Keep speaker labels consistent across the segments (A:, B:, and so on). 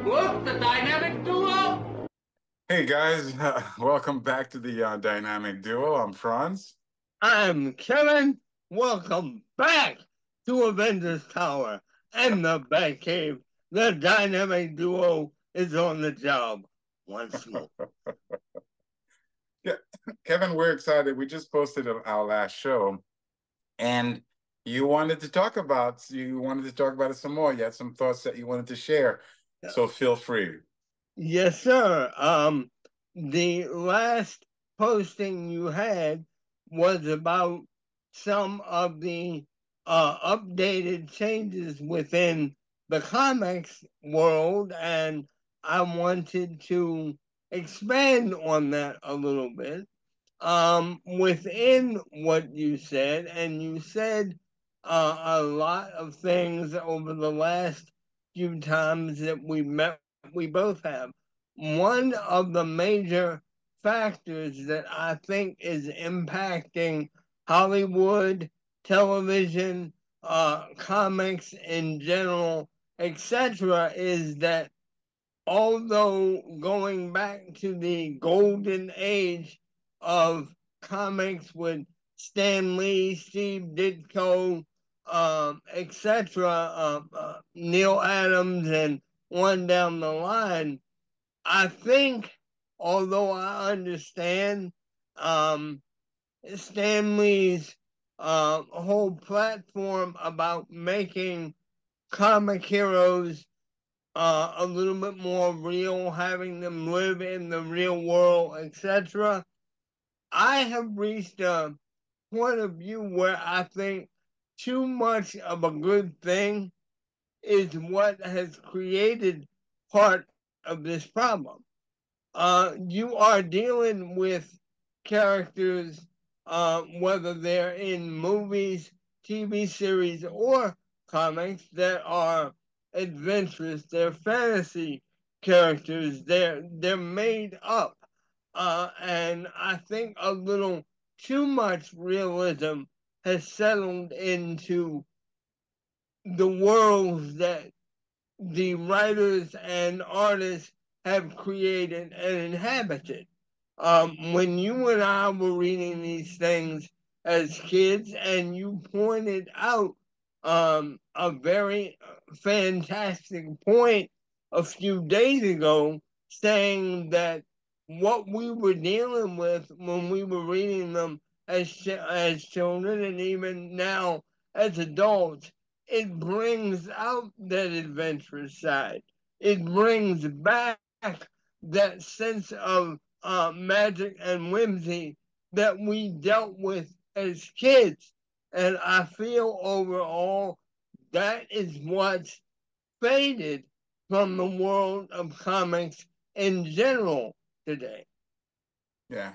A: Whoop, the dynamic duo.
B: Hey guys, welcome back to the Dynamic Duo. I'm Franz.
C: I'm Kevin. Welcome back to Avengers Tower and the Batcave. The dynamic duo is on the job once more.
B: Yeah, Kevin, we're excited. We just posted our last show, and you wanted to talk about it some more. You had some thoughts that you wanted to share, so feel free.
C: Yes, sir. The last posting you had was about some of the updated changes within the comics world, and I wanted to expand on that a little bit. Within what you said, and you said a lot of things over the last few times that we met, we both have. One of the major factors that I think is impacting Hollywood, television, comics in general, etc., is that although going back to the golden age of comics with Stan Lee, Steve Ditko, etc., Neil Adams, and one down the line, I think, although I understand um, Stan Lee's whole platform about making comic heroes a little bit more real, having them live in the real world, etc. I have reached a point of view where I think too much of a good thing is what has created part of this problem. You are dealing with characters, whether they're in movies, TV series, or comics, that are adventurous. They're fantasy characters. They're made up, and I think a little too much realism has settled into the worlds that the writers and artists have created and inhabited. When you and I were reading these things as kids, and you pointed out a very fantastic point a few days ago, saying that what we were dealing with when we were reading them as children, and even now as adults, it brings out that adventurous side. It brings back that sense of magic and whimsy that we dealt with as kids. And I feel overall that is what's faded from the world of comics in general today.
B: Yeah,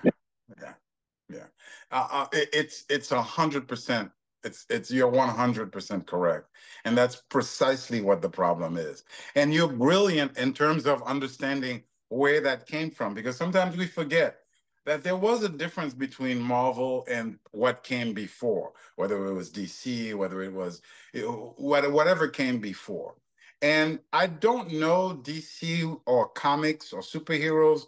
B: yeah, yeah. It's 100%. It's you're 100% correct, and that's precisely what the problem is. And you're brilliant in terms of understanding where that came from, because sometimes we forget that there was a difference between Marvel and what came before, whether it was DC, whether it was whatever came before. And I don't know DC or comics or superheroes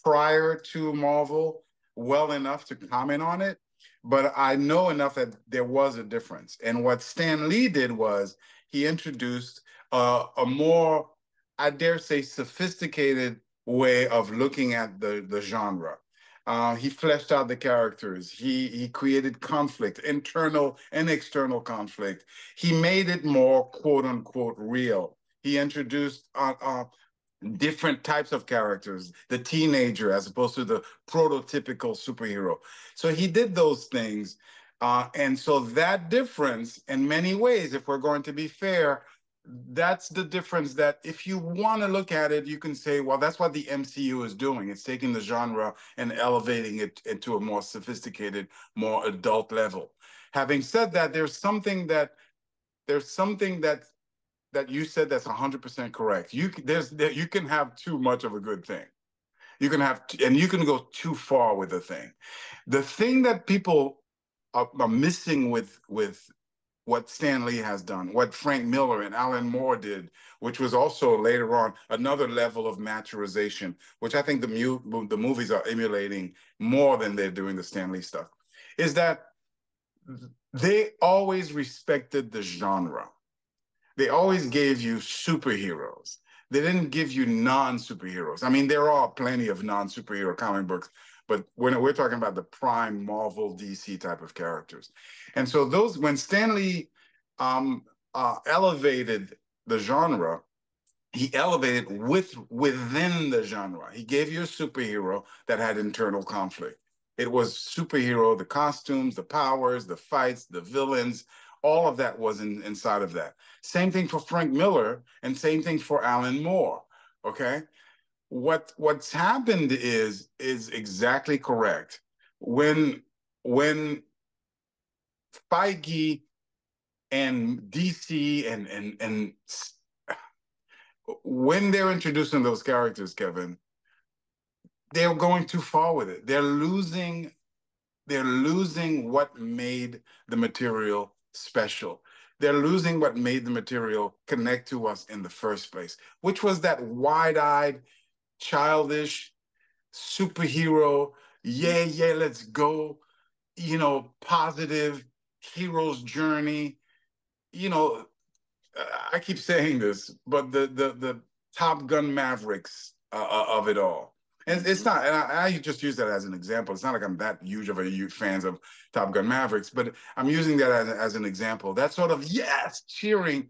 B: prior to Marvel well enough to comment on it, but I know enough that there was a difference. And what Stan Lee did was he introduced a more, I dare say, sophisticated way of looking at the genre. He fleshed out the characters. He created conflict, internal and external conflict. He made it more quote unquote real. He introduced different types of characters, the teenager as opposed to the prototypical superhero. So he did those things. And so that difference, in many ways, if we're going to be fair, that's the difference that if you want to look at it, you can say, well, that's what the MCU is doing. It's taking the genre and elevating it into a more sophisticated, more adult level. Having said that, there's something that you said that's 100% correct. You can have too much of a good thing. And you can go too far with a thing. The thing that people are missing with what Stan Lee has done, what Frank Miller and Alan Moore did, which was also later on another level of maturization, which I think the movies are emulating more than they're doing the Stan Lee stuff, is that they always respected the genre. They always gave you superheroes. They didn't give you non-superheroes. I mean, there are plenty of non-superhero comic books, but when we're talking about the prime Marvel, DC type of characters. And so those, when Stan Lee elevated the genre, he elevated within the genre. He gave you a superhero that had internal conflict. It was superhero, the costumes, the powers, the fights, the villains, all of that was inside of that. Same thing for Frank Miller, and same thing for Alan Moore. Okay, what's happened is exactly correct. When Feige and DC and when they're introducing those characters, Kevin, they're going too far with it. They're losing what made the material special. They're losing what made the material connect to us in the first place, which was that wide-eyed, childish superhero, yeah, let's go, positive hero's journey. I keep saying this, but the Top Gun Mavericks of it all. And it's not, and I just use that as an example. It's not like I'm that huge of a fans of Top Gun Mavericks, but I'm using that as an example. That sort of yes, cheering.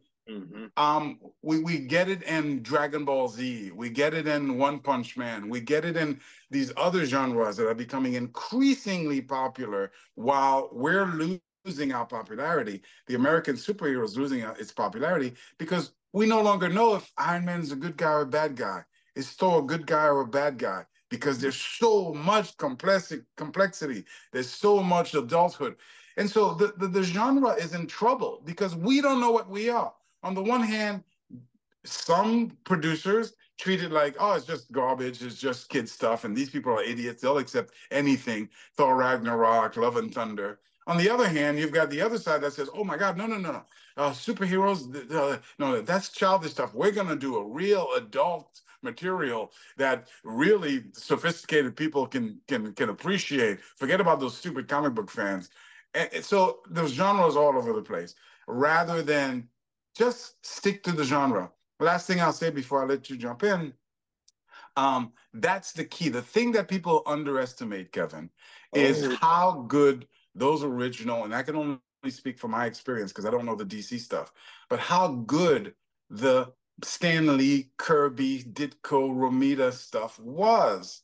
B: We get it in Dragon Ball Z. We get it in One Punch Man. We get it in these other genres that are becoming increasingly popular while we're losing our popularity. The American superhero is losing its popularity because we no longer know if Iron Man is a good guy or a bad guy. Is Thor a good guy or a bad guy? Because there's so much complexity. There's so much adulthood. And so the genre is in trouble because we don't know what we are. On the one hand, some producers treat it like, oh, it's just garbage, it's just kid stuff, and these people are idiots. They'll accept anything. Thor Ragnarok, Love and Thunder. On the other hand, you've got the other side that says, oh my God, no. Superheroes, no, that's childish stuff. We're going to do a real adult material that really sophisticated people can appreciate. Forget about those stupid comic book fans. And so there's genres all over the place rather than just stick to the genre. Last thing I'll say before I let you jump in, that's the key. The thing that people underestimate, Kevin, is how good those original, and I can only speak from my experience because I don't know the DC stuff, but how good the Stan Lee, Kirby, Ditko, Romita stuff was.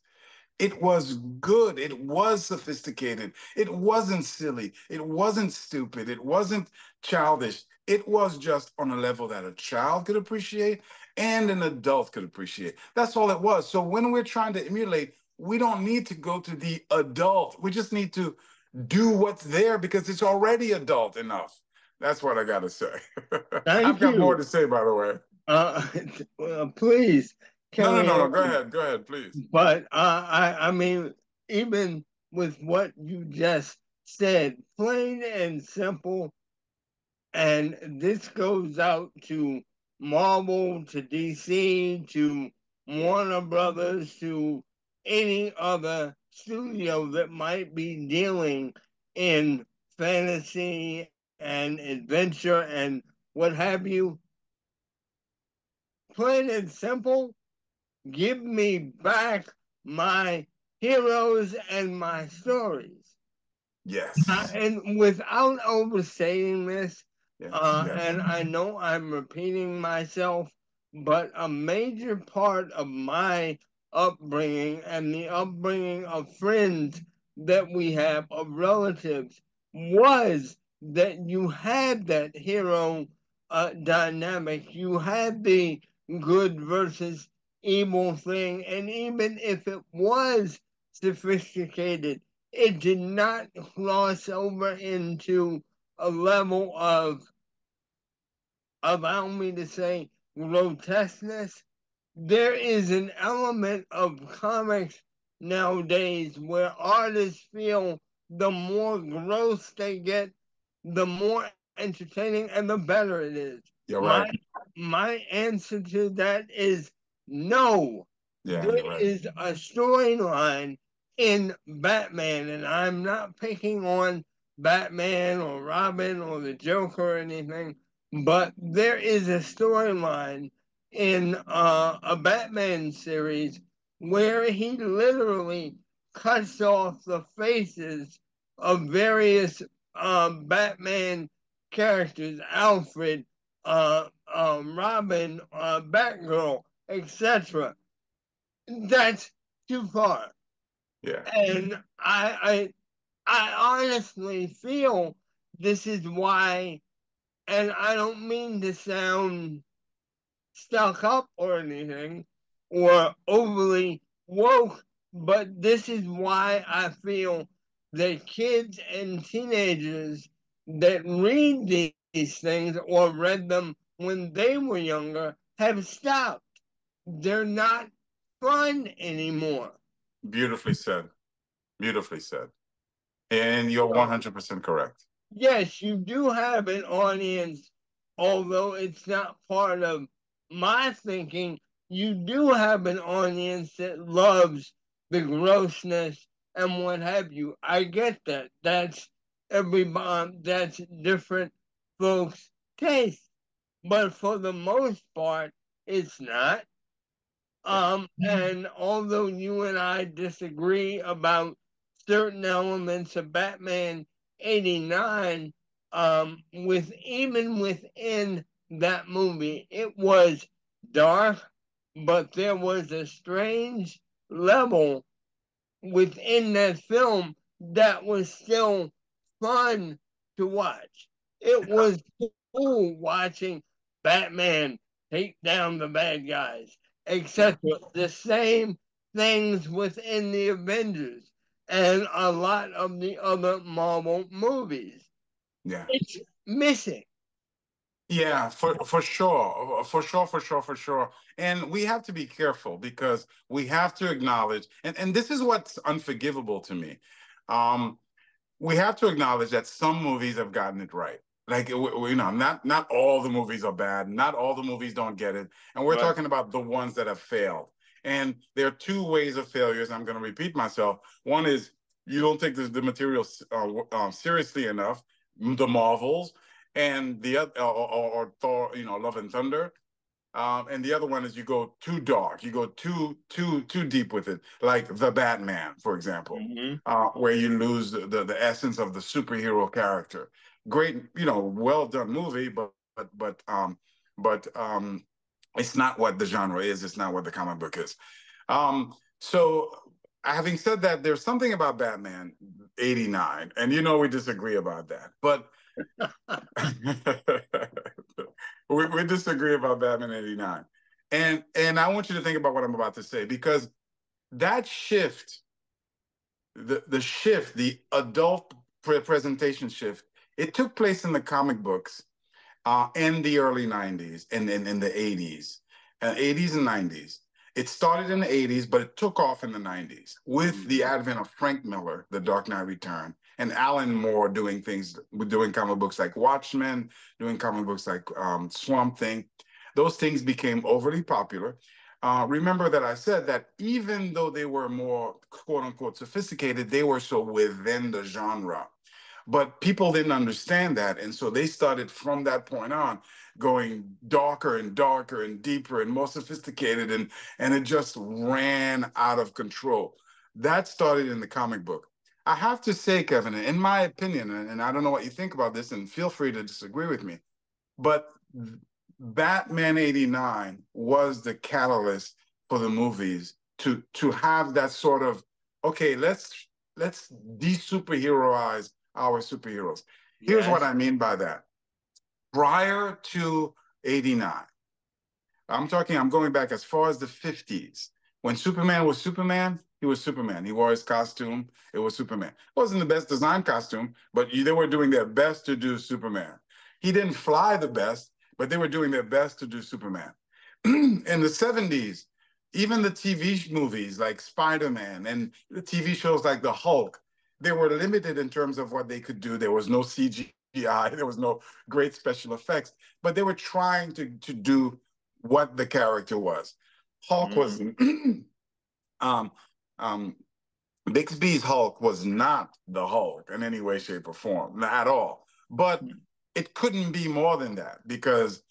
B: It was good. It was sophisticated. It wasn't silly. It wasn't stupid. It wasn't childish. It was just on a level that a child could appreciate and an adult could appreciate. That's all it was. So when we're trying to emulate, we don't need to go to the adult. We just need to do what's there because it's already adult enough. That's what I got to say. I've got more to say, by the way.
C: Well, please.
B: No. Go ahead, please.
C: But I mean, even with what you just said, plain and simple, and this goes out to Marvel, to DC, to Warner Brothers, to any other studio that might be dealing in fantasy and adventure and what have you. Plain and simple, give me back my heroes and my stories.
B: Yes.
C: And without overstating this,
B: yes.
C: And I know I'm repeating myself, but a major part of my upbringing and the upbringing of friends that we have, of relatives, was that you had that hero dynamic. You had the good versus evil thing, and even if it was sophisticated, it did not cross over into a level of, allow me to say, grotesqueness. There is an element of comics nowadays where artists feel the more gross they get, the more entertaining and the better it is.
B: You're right.
C: My answer to that is no.
B: Yeah,
C: There
B: you're right.
C: is a storyline in Batman, and I'm not picking on Batman or Robin or the Joker or anything, but there is a storyline in a Batman series where he literally cuts off the faces of various Batman characters, Alfred, Robin, Batgirl, etc. That's too far.
B: Yeah.
C: And I honestly feel this is why, and I don't mean to sound stuck up or anything or overly woke, but this is why I feel that kids and teenagers that read these things or read them when they were younger have stopped. They're not fun anymore.
B: Beautifully said. Beautifully said. And you're 100% correct.
C: Yes, you do have an audience, although it's not part of my thinking. You do have an audience that loves the grossness and what have you. I get that. That's that's different folks' taste. But for the most part, it's not. And although you and I disagree about certain elements of Batman 89, even within that movie, it was dark, but there was a strange level within that film that was still fun to watch. It was cool watching Batman take down the bad guys, etc. The same things within the Avengers and a lot of the other Marvel movies.
B: Yeah.
C: It's missing.
B: Yeah, for sure, for sure. And we have to be careful because we have to acknowledge, and this is what's unforgivable to me. Um, we have to acknowledge that some movies have gotten it right. Like not all the movies are bad. Not all the movies don't get it. And we're
C: Right.
B: talking about the ones that have failed. And there are two ways of failures. I'm going to repeat myself. One is you don't take the material seriously enough. The Marvels and the other or Thor, Love and Thunder. And the other one is you go too dark, you go too deep with it, like the Batman, for example, where you lose the essence of the superhero character. Great, well done movie, but it's not what the genre is. It's not what the comic book is. So having said that, there's something about Batman '89, and we disagree about that, but we disagree about Batman '89. And I want you to think about what I'm about to say, because that shift, the shift, the adult presentation shift, it took place in the comic books in the early '90s and in the '80s, '80s and '90s. It started in the '80s, but it took off in the '90s with the advent of Frank Miller, The Dark Knight Return, and Alan Moore doing comic books like Watchmen, doing comic books like Swamp Thing. Those things became overly popular. Remember that I said that even though they were more quote unquote sophisticated, they were so within the genre. But people didn't understand that. And so they started from that point on going darker and darker and deeper and more sophisticated. And it just ran out of control. That started in the comic book. I have to say, Kevin, in my opinion, and I don't know what you think about this, and feel free to disagree with me, but Batman '89 was the catalyst for the movies to have that sort of, okay, let's de-superheroize our superheroes. Here's what I mean by that. Prior to '89, I'm going back as far as the '50s. When Superman was Superman, he was Superman. He wore his costume. It was Superman. It wasn't the best design costume, but they were doing their best to do Superman. He didn't fly the best, but they were doing their best to do Superman. In the '70s, even the TV movies like Spider-Man and the TV shows like The Hulk, they were limited in terms of what they could do. There was no CGI. CGI. There was no great special effects, but they were trying to do what the character was. Hulk was um, um, Bixby's Hulk was not the Hulk in any way, shape, or form, at all. But it couldn't be more than that because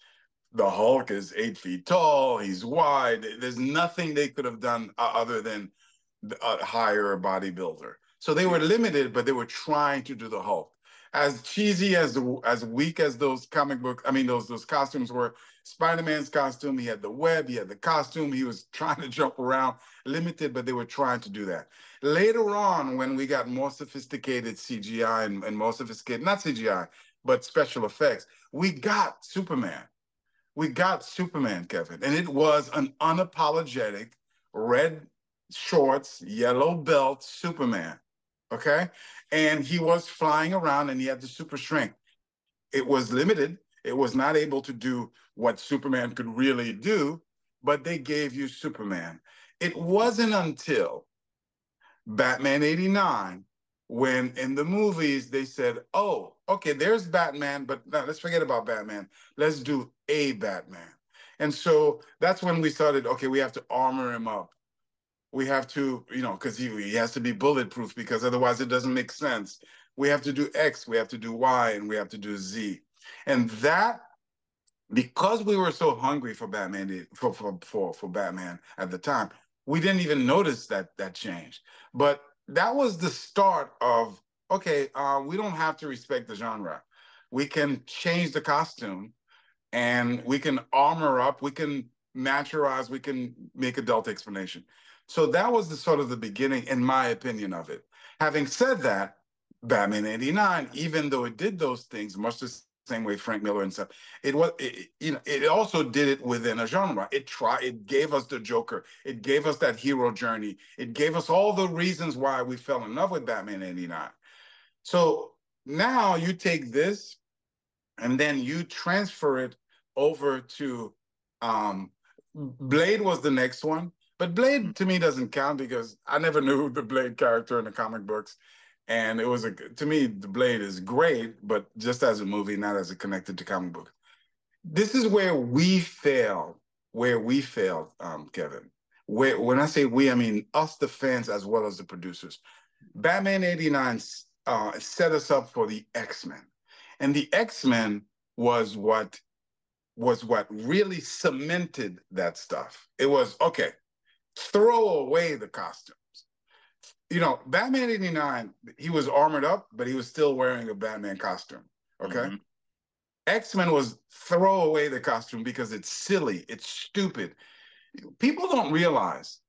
B: the Hulk is 8 feet tall. He's wide. There's nothing they could have done other than hire a bodybuilder. So they were limited, but they were trying to do the Hulk. As cheesy as weak as those comic book, I mean those costumes were. Spider-Man's costume, he had the web, he had the costume, he was trying to jump around, limited, but they were trying to do that. Later on, when we got more sophisticated CGI and more sophisticated, not CGI, but special effects, we got Superman. We got Superman, Kevin, and it was an unapologetic red shorts, yellow belt Superman. Okay. And he was flying around and he had the super strength. It was limited. It was not able to do what Superman could really do, but they gave you Superman. It wasn't until Batman 89 when in the movies they said, oh, okay, there's Batman, but no, let's forget about Batman. Let's do a Batman. And so that's when we started, okay, we have to armor him up. We have to, because he has to be bulletproof because otherwise it doesn't make sense. We have to do X, we have to do Y, and we have to do Z. And that, because we were so hungry for Batman, for Batman at the time, we didn't even notice that change. But that was the start of, okay, we don't have to respect the genre. We can change the costume and we can armor up, we can maturize, we can make adult explanation. So that was the sort of the beginning, in my opinion, of it. Having said that, Batman 89, even though it did those things, much the same way Frank Miller and stuff, it also did it within a genre. It gave us the Joker. It gave us that hero journey. It gave us all the reasons why we fell in love with Batman 89. So now you take this and then you transfer it over to Blade was the next one. But Blade to me doesn't count because I never knew the Blade character in the comic books. And it was to me, the Blade is great, but just as a movie, not as a connected to comic book. This is where we failed, Kevin. When I say we, I mean us, the fans, as well as the producers. Batman 89 set us up for the X-Men. And the X-Men was what really cemented that stuff. It was, okay, throw away the costumes. Batman 89, he was armored up, but he was still wearing a Batman costume. Okay. X-Men was throw away the costume because it's silly, it's stupid. People don't realize,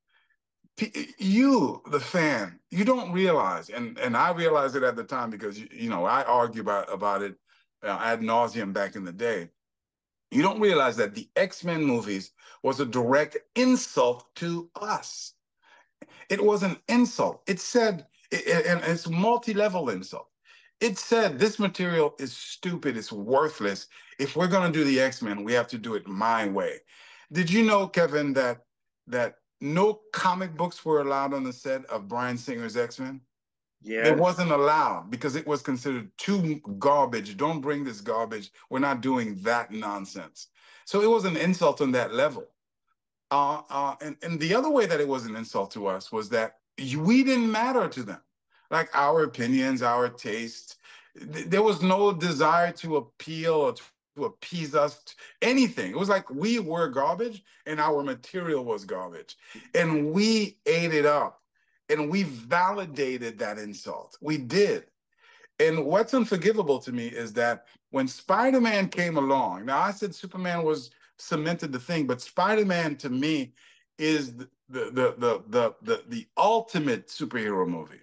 B: you, the fan, you don't realize, and I realized it at the time because, I argue about it ad nauseum back in the day. You don't realize that the X-Men movies was a direct insult to us. It was an insult. It said, and it's multi-level insult. It said, this material is stupid, it's worthless. If we're going to do the X-Men, we have to do it my way. Did you know, Kevin, that no comic books were allowed on the set of Bryan Singer's X-Men? Yeah. It wasn't allowed because it was considered too garbage. Don't bring this garbage. We're not doing that nonsense. So it was an insult on that level. And the other way that it was an insult to us was that we didn't matter to them. Like our opinions, our taste. There was no desire to appeal or to appease us, anything. It was like we were garbage and our material was garbage. And we ate it up. And we validated that insult. We did. And what's unforgivable to me is that when Spider-Man came along, now I said Superman was cemented the thing, but Spider-Man to me is the ultimate superhero movie.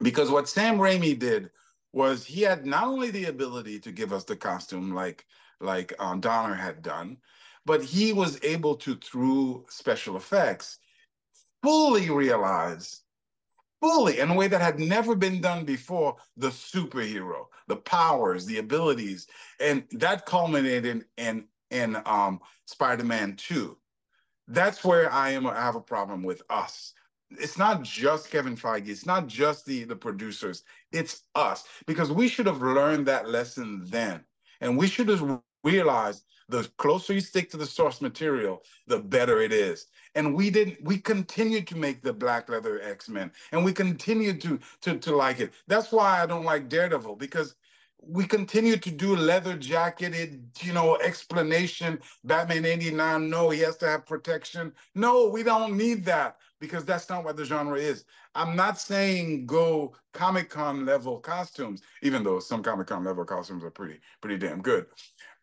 B: Because what Sam Raimi did was he had not only the ability to give us the costume like Donner had done, but he was able to, through special effects, fully realize, in a way that had never been done before, the superhero, the powers, the abilities. And that culminated in Spider-Man 2. That's where I have a problem with us. it's not just Kevin Feige, it's not just the producers, it's us, because we should have learned that lesson then, and we should have realized the closer you stick to the source material, the better it is. And we didn't. We continued to make the Black Leather X-Men, and we continued to like it. That's why I don't like Daredevil, because we continue to do leather jacketed, explanation. Batman 89, no, he has to have protection. No, we don't need that, because that's not what the genre is. I'm not saying go Comic-Con level costumes, even though some Comic-Con level costumes are pretty damn good.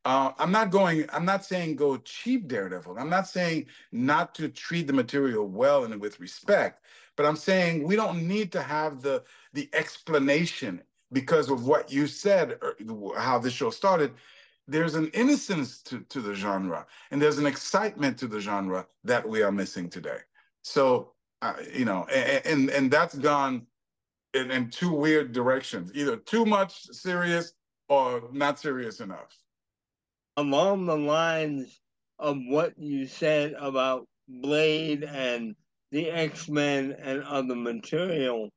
B: I'm not saying go cheap Daredevil. I'm not saying not to treat the material well and with respect, but I'm saying we don't need to have the explanation because of what you said, how this show started. There's an innocence to the genre, and there's an excitement to the genre that we are missing today. So, and that's gone in two weird directions, either too much serious or not serious enough.
C: Along the lines of what you said about Blade and the X-Men and other material,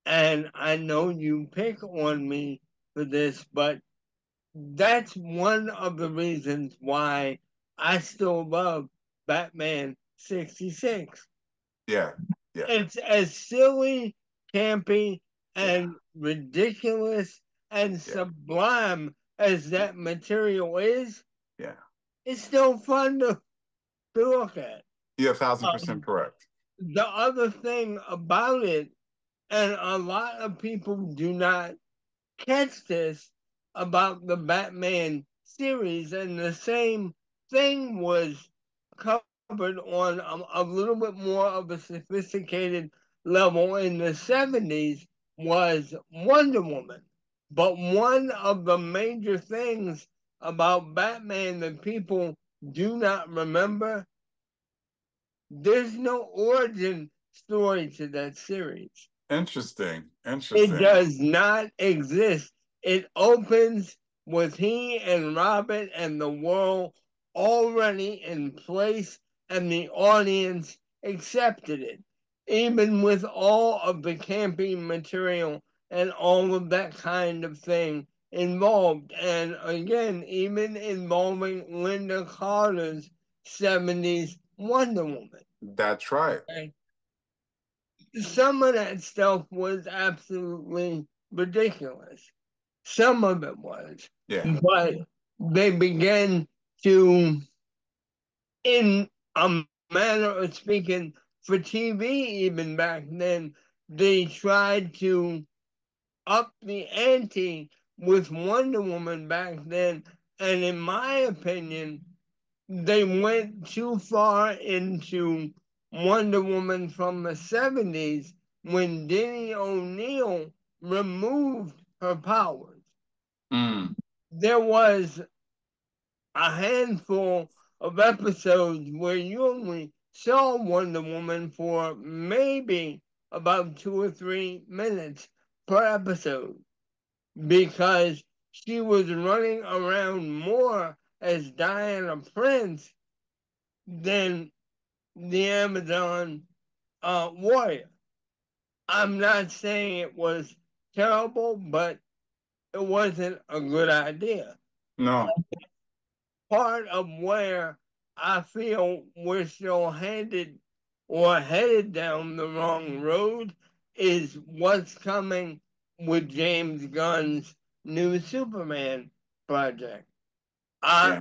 C: and I know you pick on me for this, but that's one of the reasons why I still love Batman 66.
B: Yeah, yeah.
C: It's as silly, campy,
B: Yeah.
C: and ridiculous and sublime as that material is.
B: Yeah.
C: It's still fun to look at.
B: You're 1,000% correct.
C: The other thing about it, and a lot of people do not catch this about the Batman series, and the same thing was covered on a little bit more of a sophisticated level in the 70s, was Wonder Woman. But one of the major things about Batman that people do not remember, there's no origin story to that series.
B: Interesting.
C: It does not exist. It opens with he and Robin and the world already in place, and the audience accepted it, even with all of the camping material and all of that kind of thing involved. And again, even involving Linda Carter's 70s Wonder Woman.
B: That's right.
C: Okay? Some of that stuff was absolutely ridiculous. Some of it was.
B: Yeah.
C: But they began to, in a manner of speaking, for TV even back then, they tried to up the ante with Wonder Woman back then. And in my opinion, they went too far into Wonder Woman from the 70s when Denny O'Neil removed her powers.
B: Mm.
C: There was a handful of episodes where you only saw Wonder Woman for maybe about 2 or 3 minutes per episode because she was running around more as Diana Prince than the Amazon warrior. I'm not saying it was terrible, but it wasn't a good idea.
B: No.
C: Part of where I feel we're still headed or headed down the wrong road is what's coming with James Gunn's new Superman project.
B: Yeah.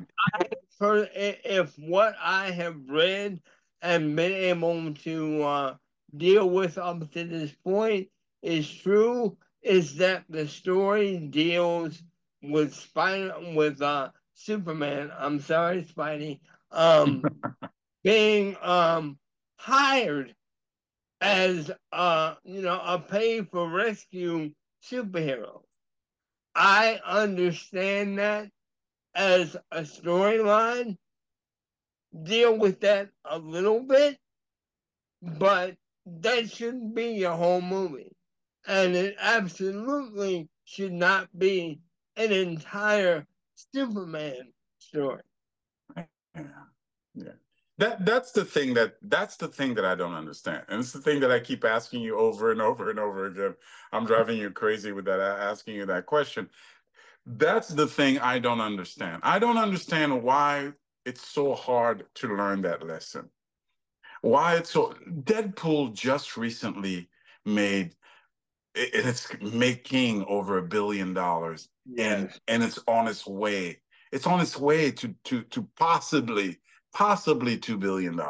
C: If what I have read and been able to deal with up to this point is true, is that the story deals with Superman. I'm sorry, Spidey. Being hired as a pay for rescue superhero. I understand that as a storyline, deal with that a little bit, but that shouldn't be your whole movie. And it absolutely should not be an entire Superman story.
B: Yeah. Yeah. That's the thing that I don't understand, and it's the thing that I keep asking you over and over and over again. I'm driving you crazy with that, asking you that question. That's the thing I don't understand. I don't understand why it's so hard to learn that lesson. Why it's so. Deadpool just recently made it's making over $1 billion,
C: Yes.
B: and it's on its way. It's on its way to possibly $2 billion,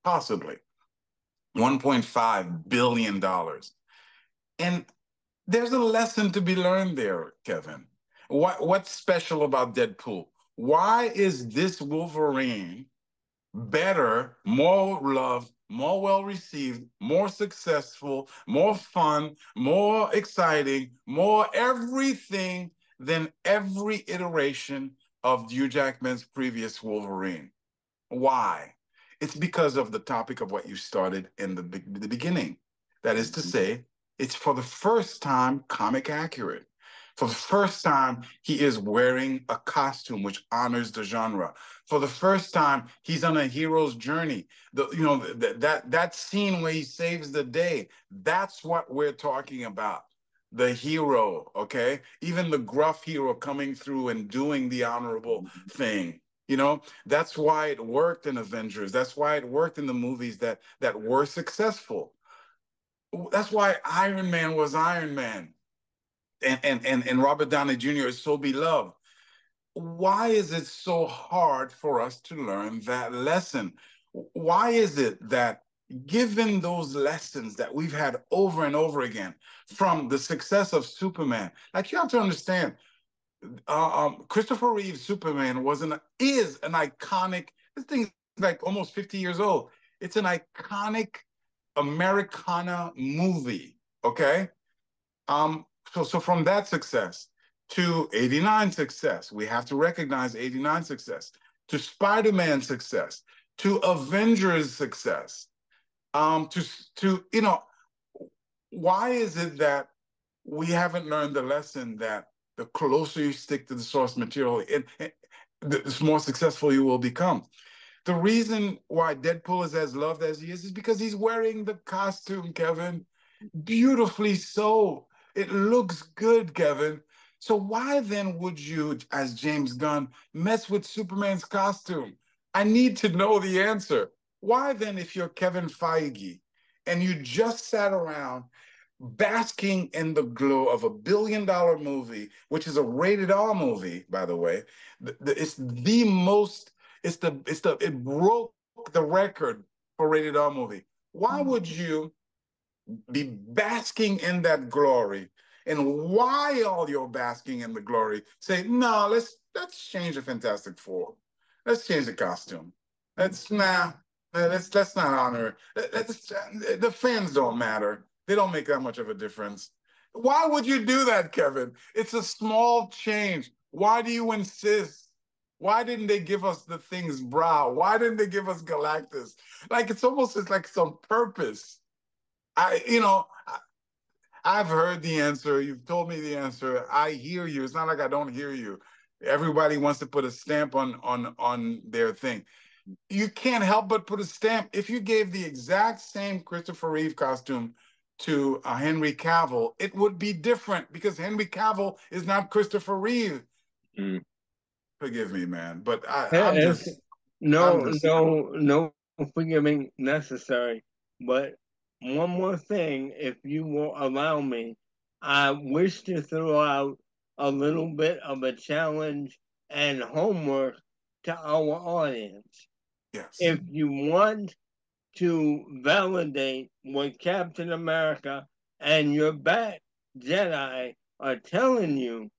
B: possibly $1.5 billion. And there's a lesson to be learned there, Kevin. What's special about Deadpool? Why is this Wolverine better, more loved, more well received, more successful, more fun, more exciting, more everything than every iteration of Hugh Jackman's previous Wolverine? Why? It's because of the topic of what you started in the beginning. That is to say, it's for the first time comic accurate. For the first time, he is wearing a costume which honors the genre. For the first time, he's on a hero's journey. That scene where he saves the day. That's what we're talking about. The hero, okay? Even the gruff hero coming through and doing the honorable thing. That's why it worked in Avengers. That's why it worked in the movies that were successful. That's why Iron Man was Iron Man, and Robert Downey Jr. is so beloved. Why is it so hard for us to learn that lesson? Why is it that, given those lessons that we've had over and over again from the success of Superman, like, you have to understand, Christopher Reeve's Superman is an iconic. This thing's like almost 50 years old. It's an iconic Americana movie. Okay. So from that success to '89 success, we have to recognize '89 success, to Spider-Man success, to Avengers success. Why is it that we haven't learned the lesson that the closer you stick to the source material, the more successful you will become? The reason why Deadpool is as loved as he is because he's wearing the costume, Kevin. Beautifully so. It looks good, Kevin. So why then would you, as James Gunn, mess with Superman's costume? I need to know the answer. Why then, if you're Kevin Feige and you just sat around basking in the glow of $1 billion movie, which is a rated R movie, by the way, it's the most, it broke the record for rated R movie. Why would you be basking in that glory? And while you're basking in the glory, say, no, let's change the Fantastic Four. Let's change the costume. Let's not honor. The fans don't matter. They don't make that much of a difference. Why would you do that, Kevin? It's a small change. Why do you insist? Why didn't they give us the Thing's brow? Why didn't they give us Galactus? Like, it's like some purpose. I've heard the answer. You've told me the answer. I hear you. It's not like I don't hear you. Everybody wants to put a stamp on their thing. You can't help but put a stamp. If you gave the exact same Christopher Reeve costume to Henry Cavill, it would be different because Henry Cavill is not Christopher Reeve. Mm. Forgive me, man, but I'm
C: no forgiving necessary. But one more thing, if you will allow me, I wish to throw out a little bit of a challenge and homework to our audience.
B: Yes.
C: If you want to validate what Captain America and your Bat Jedi are telling you,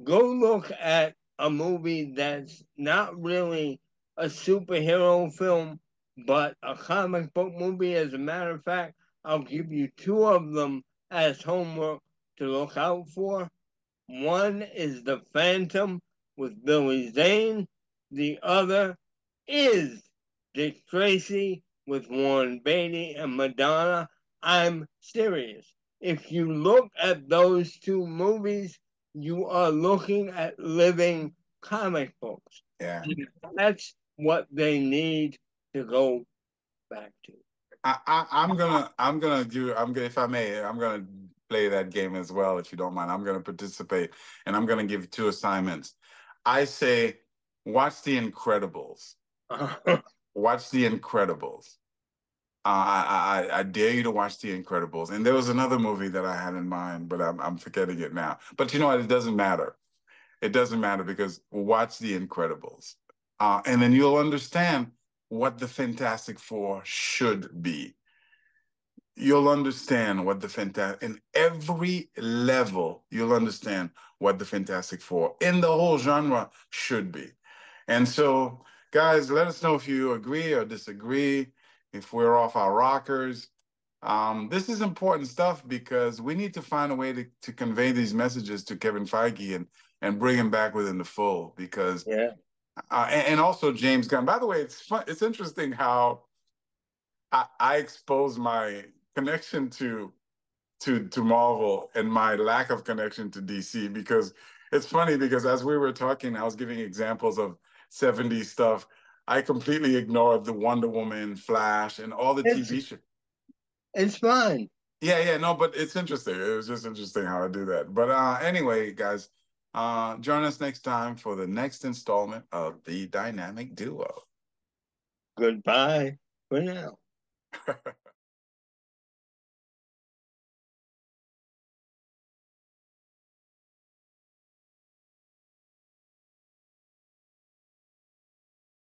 C: go look at a movie that's not really a superhero film, but a comic book movie. As a matter of fact, I'll give you two of them as homework to look out for. One is The Phantom with Billy Zane. The other is Dick Tracy with Warren Beatty and Madonna. I'm serious. If you look at those two movies, you are looking at living comic books.
B: Yeah.
C: That's what they need to go back to.
B: I'm gonna if I may, I'm gonna play that game as well, if you don't mind. I'm gonna participate and I'm gonna give 2 assignments. I say watch The Incredibles. Watch The Incredibles. I dare you to watch The Incredibles. And there was another movie that I had in mind, but I'm forgetting it now. But you know what? It doesn't matter. It doesn't matter because watch The Incredibles. And then you'll understand what the Fantastic Four should be. You'll understand what the Fantastic, in every level, you'll understand what the Fantastic Four in the whole genre should be. And so, guys, let us know if you agree or disagree, if we're off our rockers. This is important stuff because we need to find a way to convey these messages to Kevin Feige and bring him back within the fold because,
C: Yeah.
B: And also James Gunn. By the way, it's fun. It's interesting how I expose my connection to Marvel and my lack of connection to DC because it's funny because as we were talking, I was giving examples of 70s stuff. I completely ignored the Wonder Woman, Flash, and all the TV shows.
C: It's fun.
B: Yeah, no, but it's interesting. It was just interesting how I do that. But anyway, guys, join us next time for the next installment of The Dynamic Duo.
C: Goodbye for now.